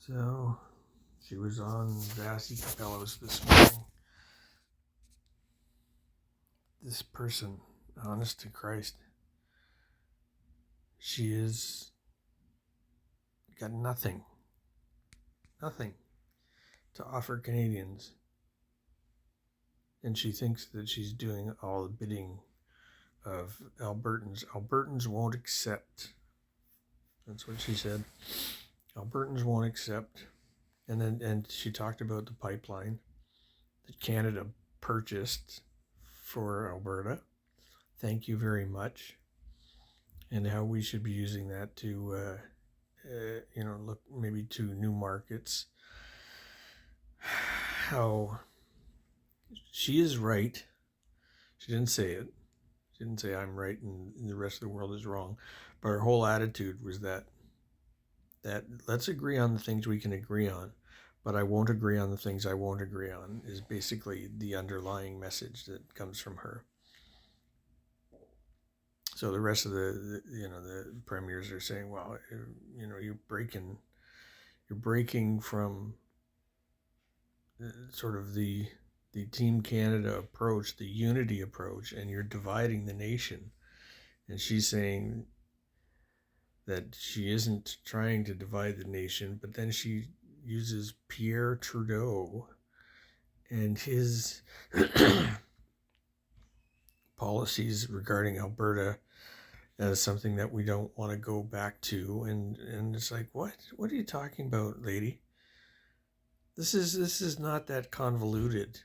So she was on Vassy Capello's this morning. This person, honest to Christ, she is got nothing to offer Canadians. And she thinks that she's doing all the bidding of Albertans. Albertans won't accept. That's what she said. Albertans won't accept. And she talked about the pipeline that Canada purchased for Alberta. Thank you very much. And how we should be using that to, look maybe to new markets. How she is right. She didn't say it. She didn't say I'm right and the rest of the world is wrong. But her whole attitude was that let's agree on the things we can agree on, but I won't agree on the things I won't agree on, is basically the underlying message that comes from her. So the rest of the premiers are saying, well, you're breaking from sort of the Team Canada approach, the unity approach, and you're dividing the nation. And she's saying that she isn't trying to divide the nation, but then she uses Pierre Trudeau and his policies regarding Alberta as something that we don't want to go back to. And it's like, what are you talking about, lady? This is not that convoluted.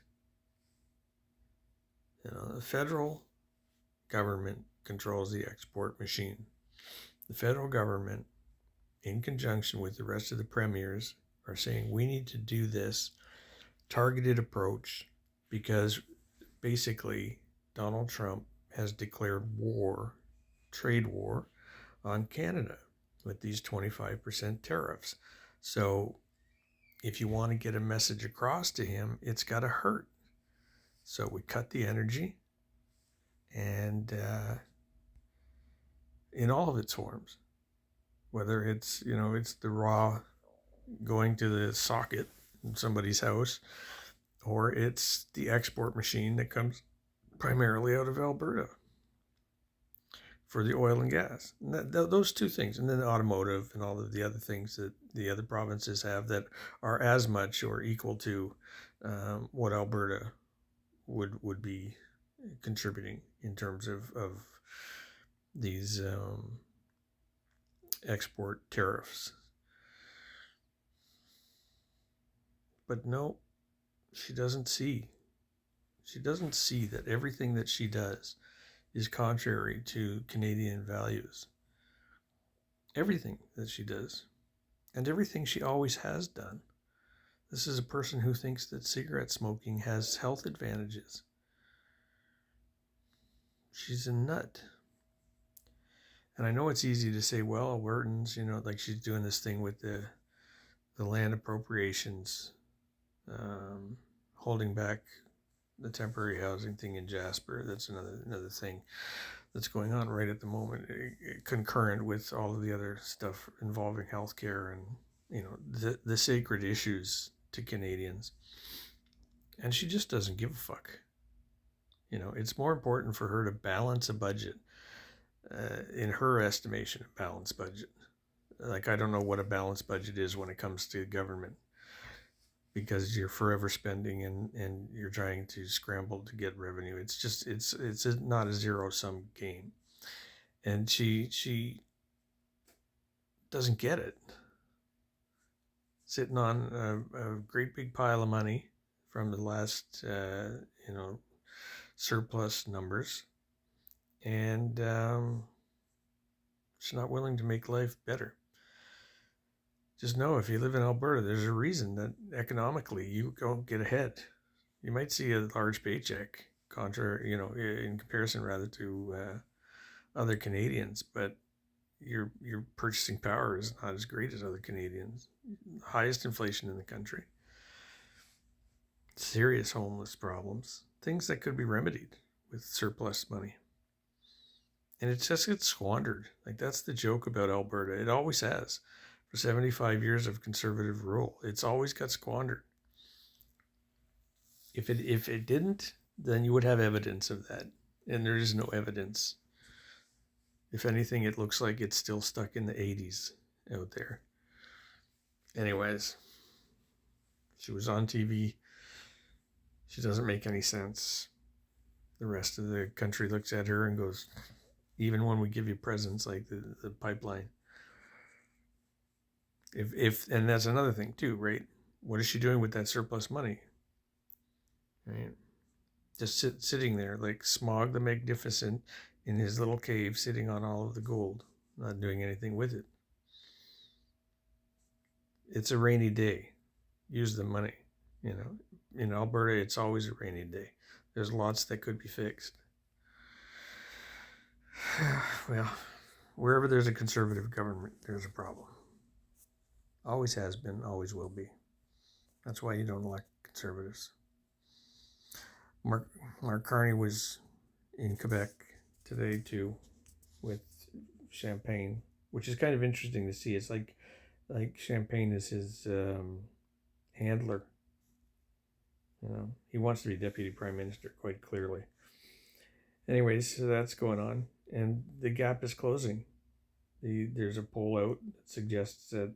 The federal government controls the export machine. The federal government, in conjunction with the rest of the premiers, are saying we need to do this targeted approach because basically Donald Trump has declared trade war on Canada with these 25% tariffs. So if you want to get a message across to him, it's got to hurt. So we cut the energy, and in all of its forms, whether it's the raw going to the socket in somebody's house, or it's the export machine that comes primarily out of Alberta for the oil and gas. And those two things, and then the automotive and all of the other things that the other provinces have that are as much or equal to what Alberta would be contributing in terms of these export tariffs. But no, she doesn't see that everything that she does is contrary to Canadian values. Everything that she does, and everything she always has done. This is a person who thinks that cigarette smoking has health advantages. She's a nut. And I know it's easy to say, well, Albertans, like she's doing this thing with the land appropriations, holding back the temporary housing thing in Jasper. That's another thing that's going on right at the moment, concurrent with all of the other stuff involving healthcare and the sacred issues to Canadians. And she just doesn't give a fuck. It's more important for her to balance a budget, in her estimation, a balanced budget. Like, I don't know what a balanced budget is when it comes to government, because you're forever spending and you're trying to scramble to get revenue. It's not a zero-sum game. And she doesn't get it. Sitting on a great big pile of money from the last, surplus numbers. And she's not willing to make life better. Just know, if you live in Alberta, there's a reason that economically you don't get ahead. You might see a large paycheck, in comparison rather to other Canadians, but your purchasing power is not as great as other Canadians. Highest inflation in the country. Serious homeless problems. Things that could be remedied with surplus money. And it just gets squandered. Like, that's the joke about Alberta. It always has. for 75 years of conservative rule. It's always got squandered. If it didn't, then you would have evidence of that. And there is no evidence. If anything, it looks like it's still stuck in the 80s out there. Anyways, she was on TV. She doesn't make any sense. The rest of the country looks at her and goes, even when we give you presents like the pipeline. If and that's another thing too, right? What is she doing with that surplus money? Right? Just sitting there like Smog the Magnificent in his little cave, sitting on all of the gold, not doing anything with it. It's a rainy day. Use the money. In Alberta, it's always a rainy day. There's lots that could be fixed. Well, wherever there's a conservative government, there's a problem. Always has been, always will be. That's why you don't elect conservatives. Mark Carney was in Quebec today too, with Champagne, which is kind of interesting to see. It's like Champagne is his handler. He wants to be deputy prime minister quite clearly. Anyways, so that's going on, and the gap is closing. There's a poll out that suggests that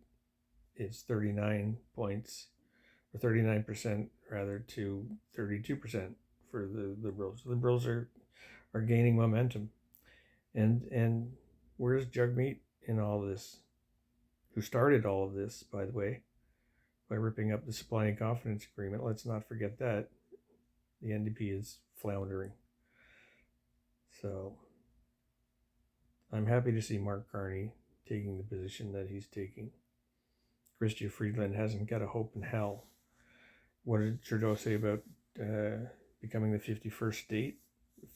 it's 39 points, or 39% rather, to 32% for the Liberals. The Liberals are gaining momentum. And where's Jagmeet in all this? Who started all of this, by the way, by ripping up the supply and confidence agreement? Let's not forget that. The NDP is floundering. So I'm happy to see Mark Carney taking the position that he's taking. Chrystia Freeland hasn't got a hope in hell. What did Trudeau say about becoming the 51st state?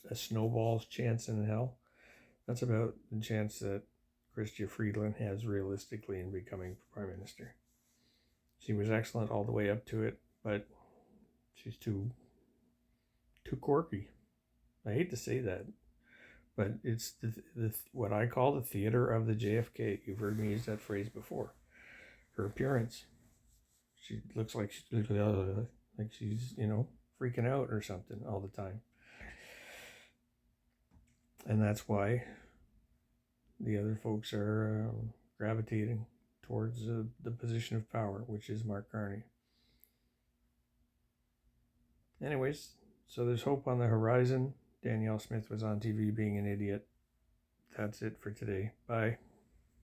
A snowball's chance in hell? That's about the chance that Chrystia Freeland has realistically in becoming prime minister. She was excellent all the way up to it, but she's too quirky. I hate to say that, but it's the what I call the theater of the JFK. You've heard me use that phrase before. Her appearance, she looks like she's freaking out or something all the time, and that's why the other folks are gravitating towards the position of power, which is Mark Carney. Anyways, so there's hope on the horizon. Danielle Smith was on TV being an idiot. That's it for today. Bye.